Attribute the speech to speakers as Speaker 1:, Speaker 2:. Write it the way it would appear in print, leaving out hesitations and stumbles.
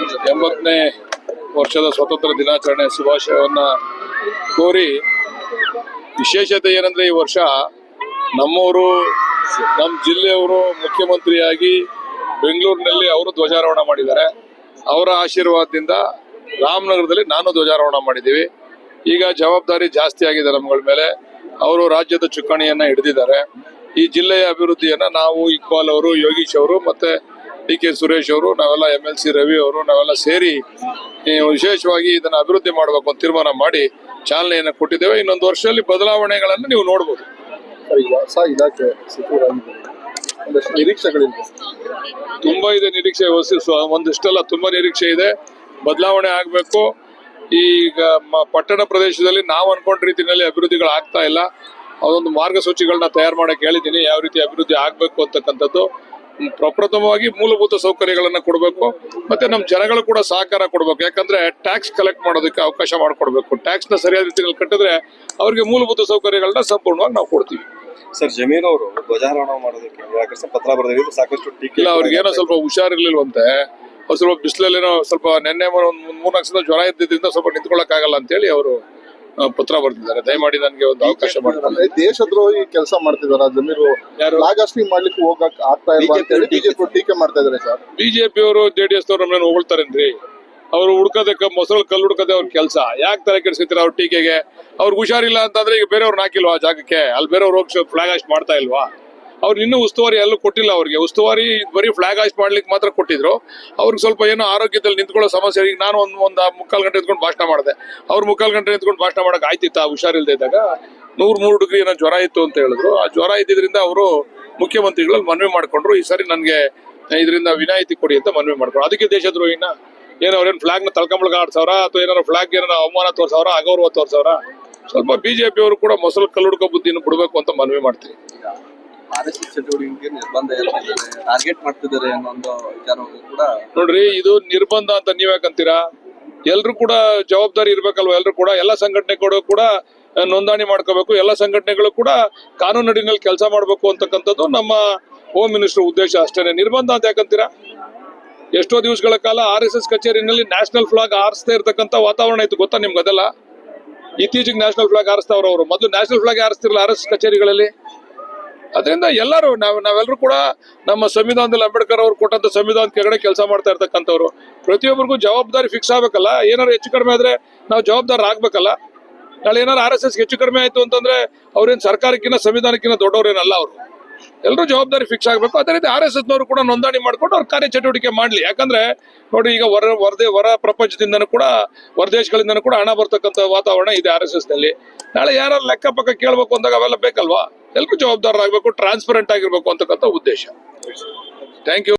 Speaker 1: 80ನೇ ವರ್ಷದ ಸ್ವಾತಂತ್ರ್ಯ ದಿನಾಚರಣೆ ಶುಭಾಶಯವನ್ನ ಕೋರಿ, ವಿಶೇಷತೆ ಏನಂದ್ರೆ ಈ ವರ್ಷ ನಮ್ಮವರು, ನಮ್ಮ ಜಿಲ್ಲೆಯವರು ಮುಖ್ಯಮಂತ್ರಿಯಾಗಿ ಬೆಂಗಳೂರಿನಲ್ಲಿ ಅವರು ಧ್ವಜಾರೋಹಣ ಮಾಡಿದ್ದಾರೆ. ಅವರ ಆಶೀರ್ವಾದದಿಂದ ರಾಮನಗರದಲ್ಲಿ ನಾನು ಧ್ವಜಾರೋಹಣ ಮಾಡಿದ್ದೀವಿ. ಈಗ ಜವಾಬ್ದಾರಿ ಜಾಸ್ತಿ ಆಗಿದೆ ನಮ್ಗಳ ಮೇಲೆ. ಅವರು ರಾಜ್ಯದ ಚುಕ್ಕಾಣಿಯನ್ನ ಹಿಡಿದಿದ್ದಾರೆ. ಈ ಜಿಲ್ಲೆಯ ಅಭಿವೃದ್ಧಿಯನ್ನ ನಾವು ಇಕ್ಬಾಲ್ ಅವರು, ಯೋಗೀಶ್ ಅವರು, ಮತ್ತೆ ಡಿ.ಕೆ. ಸುರೇಶ್ ಅವರು, ನಾವೆಲ್ಲ MLC ರವಿ ಅವರು, ನಾವೆಲ್ಲ ಸೇರಿ ವಿಶೇಷವಾಗಿ ಇದನ್ನ ಅಭಿವೃದ್ಧಿ ಮಾಡಬೇಕು ಅಂತ ತೀರ್ಮಾನ ಮಾಡಿ ಚಾಲನೆಯನ್ನು ಕೊಟ್ಟಿದ್ದೇವೆ. ಇನ್ನೊಂದು ವರ್ಷದಲ್ಲಿ ಬದಲಾವಣೆಗಳನ್ನು ನೀವು ನೋಡಬಹುದು.
Speaker 2: ಹೊಸ ಇಲಾಖೆ ನಿರೀಕ್ಷೆಗಳಿದೆ,
Speaker 1: ತುಂಬಾ ಇದೆ ನಿರೀಕ್ಷೆ. ಒಂದಿಷ್ಟಲ್ಲ, ತುಂಬಾ ನಿರೀಕ್ಷೆ ಇದೆ. ಬದಲಾವಣೆ ಆಗ್ಬೇಕು. ಈಗ ಪಟ್ಟಣ ಪ್ರದೇಶದಲ್ಲಿ ನಾವು ಅನ್ಕೊಂಡ ರೀತಿಯಲ್ಲಿ ಅಭಿವೃದ್ಧಿಗಳು ಆಗ್ತಾ ಇಲ್ಲ. ಅದೊಂದು ಮಾರ್ಗಸೂಚಿಗಳನ್ನ ತಯಾರು ಮಾಡಕ್ಕೆ ಹೇಳಿದ್ದೀನಿ, ಯಾವ ರೀತಿ ಅಭಿವೃದ್ಧಿ ಆಗ್ಬೇಕು ಅಂತಕ್ಕಂಥದ್ದು. ಪ್ರಪ್ರಥಮವಾಗಿ ಮೂಲಭೂತ ಸೌಕರ್ಯಗಳನ್ನ ಕೊಡಬೇಕು, ಮತ್ತೆ ನಮ್ಮ ಜನಗಳು ಕೂಡ ಸಹಕಾರ ಕೊಡಬೇಕು. ಯಾಕಂದ್ರೆ ಟ್ಯಾಕ್ಸ್ ಕಲೆಕ್ಟ್ ಮಾಡೋದಕ್ಕೆ ಅವಕಾಶ ಮಾಡಿಕೊಡ್ಬೇಕು. ಟ್ಯಾಕ್ಸ್ ನ ಸರಿಯಾದ ರೀತಿಯಲ್ಲಿ ಕಟ್ಟಿದ್ರೆ ಅವ್ರಿಗೆ ಮೂಲಭೂತ ಸೌಕರ್ಯಗಳನ್ನ ಸಂಪೂರ್ಣವಾಗಿ ನಾವು ಕೊಡ್ತೀವಿ.
Speaker 2: ಸರ್, ಜಮೀರ್ ಅವರು ಧ್ವಜಾರೋಹಣ ಮಾಡೋದಕ್ಕೆ ಪತ್ರ ಬರೆದಿದ್ದು ಸಾಕಷ್ಟು ಟೀಕೆ.
Speaker 1: ಇಲ್ಲ, ಅವ್ರಿಗೇನೋ ಸ್ವಲ್ಪ ಹುಷಾರಿರ್ಲಿಲ್ವಂತೆ. ಅವ್ರು ಸ್ವಲ್ಪ ಬಿಸಿಲಲ್ಲೇನೋ ಸ್ವಲ್ಪ ನಿನ್ನೆ ಒಂದು 3-4 ಸಲ ಜ್ವರ ಇದ್ದಿದ್ದರಿಂದ ಸ್ವಲ್ಪ ನಿಂತ್ಕೊಳಕ್ ಆಗಲ್ಲ ಅಂತ ಹೇಳಿ ಅವರು ಪತ್ರ ಬರೆದಿದ್ದಾರೆ. ದಯಮಾಡಿ ನನಗೆ ಒಂದು ಅವಕಾಶ ಮಾಡ್ತಾರೆ.
Speaker 2: ದೇಶದ್ರೋಹಿ ಕೆಲಸ ಮಾಡ್ತಿದಾರ ಜಮೀರು, ಫ್ಲಾಗ್ ಹಾಸ್ಟಿಂಗ್ ಮಾಡ್ಲಿಕ್ಕೆ ಹೋಗಕ್ ಆಗ್ತಾ ಇಲ್ಲ ಅಂತ ಹೇಳಿ ಬಿಜೆಪಿ ಟೀಕೆ ಮಾಡ್ತಾ ಇದಾರೆ. ಸರ್,
Speaker 1: ಬಿಜೆಪಿ ಅವರು JDS ಅವರು ನಮ್ಮನ್ನು ಹೊಗಳ್ತಾರೇನ್ರಿ? ಅವ್ರು ಹುಡ್ಕೋದಕ್ಕೆ ಮೊಸರು ಕಲ್ಲು ಹುಡ್ಕೋದೇ ಅವ್ರ ಕೆಲಸ. ಯಾಕೆ ತಲೆ ಕೆಡಿಸ್ಕೊತೀರ ಅವ್ರ ಟೀಕೆಗೆ? ಅವ್ರಿಗೆ ಹುಷಾರಿಲ್ಲ ಅಂತಂದ್ರೆ ಈಗ ಬೇರೆಯವ್ರನ್ನ ಹಾಕಿಲ್ವಾ ಜಾಗಕ್ಕೆ? ಅಲ್ಲಿ ಬೇರೆಯವ್ರು ಹೋಗಿ ಫ್ಲಾಗ್ ಹಾಸ್ಟ್ ಮಾಡ್ತಾ ಇಲ್ವಾ? ಅವ್ರು ಇನ್ನೂ ಉಸ್ತುವಾರಿ ಎಲ್ಲೂ ಕೊಟ್ಟಿಲ್ಲ. ಅವ್ರಿಗೆ ಉಸ್ತುವಾರಿ ಬರೀ ಫ್ಲಾಗ್ ಹಾಸ್ಟ್ ಮಾಡ್ಲಿಕ್ಕೆ ಮಾತ್ರ ಕೊಟ್ಟಿದ್ರು. ಅವ್ರಿಗೆ ಸ್ವಲ್ಪ ಏನೋ ಆರೋಗ್ಯದಲ್ಲಿ ನಿಂತ್ಕೊಳ್ಳೋ ಸಮಸ್ಯೆ. ಈಗ ನಾನು ಒಂದು 3/4 ಗಂಟೆ ನಿಂತ್ಕೊಂಡು ಭಾಷಣ ಮಾಡಿದೆ. ಅವ್ರು 3/4 ಗಂಟೆ ನಿಂತ್ಕೊಂಡು ಭಾಷಣ ಮಾಡಕ್ ಆಯ್ತಿತ್ತ? ಹುಷಾರಿಲ್ಲದೆ ಇದ್ದಾಗ 103 ಡಿಗ್ರಿ ಏನೋ ಜ್ವರ ಇತ್ತು ಅಂತ ಹೇಳಿದ್ರು. ಆ ಜ್ವರ ಇದ್ದಿದ್ರಿಂದ ಅವರು ಮುಖ್ಯಮಂತ್ರಿಗಳಲ್ಲಿ ಮನವಿ ಮಾಡ್ಕೊಂಡ್ರು, ಈ ಸರಿ ನನ್ಗೆ ಇದರಿಂದ ವಿನಾಯಿತಿ ಕೊಡಿ ಅಂತ ಮನವಿ ಮಾಡ್ಕೊಂಡ್ರು. ಅದಕ್ಕೆ ದೇಶದ್ರೋಹಿನ ಏನೋ ಅವ್ರೇನು ಫ್ಲಾಗ್ ನ ತಳ್ಕೊಂಬಳಗ ಆಡ್ಸವ್ರ, ಅಥವಾ ಏನಾರ ಫ್ಲಾಗ್ ಏನಾರ ಅವಮಾನ ತೋರ್ಸವ್ರ, ಅಗೌರವ ತೋರ್ಸವ್ರ? ಸ್ವಲ್ಪ ಬಿಜೆಪಿ ಅವರು ಕೂಡ ಮೊಸರು ಕಲ್ಲುಡ್ಕೋ ಬುದ್ಧಿನ ಬಿಡ್ಬೇಕು ಅಂತ ಮನವಿ ಮಾಡ್ತೀವಿ.
Speaker 3: RSS ಚಟುವಟಿಕೆಗೆ ನಿರ್ಬಂಧ ಟಾರ್ಗೆಟ್ ಮಾಡ್ತಿದ್ದಾರೆ ಅನ್ನೋ ಒಂದು ವಿಚಾರವನ್ನು ಕೂಡ
Speaker 1: ನೋಡ್ರಿ, ಇದು ನಿರ್ಬಂಧ ಅಂತ ನೀವ್ ಯಾಕಂತೀರಾ? ಎಲ್ರು ಕೂಡ ಜವಾಬ್ದಾರಿ ಇರ್ಬೇಕಲ್ವಾ? ಎಲ್ರು ಕೂಡ, ಎಲ್ಲ ಸಂಘಟನೆಗಳು ಕೂಡ ನೋಂದಣಿ ಮಾಡ್ಕೋಬೇಕು. ಎಲ್ಲ ಸಂಘಟನೆಗಳು ಕೂಡ ಕಾನೂನಿನಲ್ಲಿ ಕೆಲಸ ಮಾಡ್ಬೇಕು ಅಂತಕ್ಕಂಥದ್ದು ನಮ್ಮ ಹೋಮ್ ಮಿನಿಸ್ಟರ್ ಉದ್ದೇಶ ಅಷ್ಟೇನೆ. ನಿರ್ಬಂಧ ಅಂತ ಯಾಕಂತೀರಾ? ಎಷ್ಟೋ ದಿವಸಗಳ ಕಾಲ RSS ಕಚೇರಿನಲ್ಲಿ ನ್ಯಾಷನಲ್ ಫ್ಲಾಗ್ ಹಾರಿಸ್ತಾ ಇರ್ತಕ್ಕಂಥ ವಾತಾವರಣ ಇತ್ತು, ಗೊತ್ತಾ ನಿಮ್ಗೆ? ಅದೆಲ್ಲ ಇತ್ತೀಚೆಗೆ ನ್ಯಾಷನಲ್ ಫ್ಲಾಗ್ ಹಾರಿಸ್ತಾವ್ರ ಅವರು. ಮೊದಲು ನ್ಯಾಷನಲ್ ಫ್ಲಾಗ್ ಹಾರಿಸ್ತಿರಲಿಲ್ಲ RSS ಕಚೇರಿಗಳಲ್ಲಿ. ಅದರಿಂದ ಎಲ್ಲರೂ ನಾವೆಲ್ಲರೂ ಕೂಡ ನಮ್ಮ ಸಂವಿಧಾನದಲ್ಲಿ ಅಂಬೇಡ್ಕರ್ ಅವರು ಕೊಟ್ಟಂತ ಸಂವಿಧಾನ ಕೆಳಗಡೆ ಕೆಲಸ ಮಾಡ್ತಾ ಇರ್ತಕ್ಕಂಥವ್ರು. ಪ್ರತಿಯೊಬ್ಬರಿಗೂ ಜವಾಬ್ದಾರಿ ಫಿಕ್ಸ್ ಆಗ್ಬೇಕಲ್ಲ. ಏನಾರು ಹೆಚ್ಚು ಕಡಿಮೆ ಆದ್ರೆ ನಾವು ಜವಾಬ್ದಾರ ಆಗ್ಬೇಕಲ್ಲ. ನಾಳೆ ಏನಾರು RSS ಹೆಚ್ಚು ಕಡಿಮೆ ಆಯ್ತು ಅಂತಂದ್ರೆ ಅವ್ರೇನ್ ಸರ್ಕಾರಕ್ಕಿಂತ ಸಂವಿಧಾನಕ್ಕಿಂತ ದೊಡ್ಡವ್ರೇನಲ್ಲ. ಅವರು ಎಲ್ಲರೂ ಜವಾಬ್ದಾರಿ ಫಿಕ್ಸ್ ಆಗ್ಬೇಕು. ಅದೇ ರೀತಿ RSS ನವರು ಕೂಡ ನೋಂದಣಿ ಮಾಡ್ಕೊಂಡು ಅವ್ರ ಕಾರ್ಯಚಟುವಟಿಕೆ ಮಾಡ್ಲಿ. ಯಾಕಂದ್ರೆ ನೋಡಿ, ಈಗ ಹೊರ ಪ್ರಪಂಚದಿಂದನೂ ಕೂಡ, ಹೊರದೇಶಗಳಿಂದನೂ ಕೂಡ ಹಣ ಬರ್ತಕ್ಕಂಥ ವಾತಾವರಣ ಇದೆ RSS ನಲ್ಲಿ. ನಾಳೆ ಯಾರು ಲೆಕ್ಕ ಪಕ್ಕ ಕೇಳ್ಬೇಕು ಅಂದಾಗ ಅವೆಲ್ಲ ಬೇಕಲ್ವಾ? ಎಲ್ಲರೂ ಜವಾಬ್ದಾರರಾಗಬೇಕು, ಟ್ರಾನ್ಸ್ಪರೆಂಟ್ ಆಗಿರ್ಬೇಕು ಅಂತಕ್ಕಂಥ ಉದ್ದೇಶ. Thank you.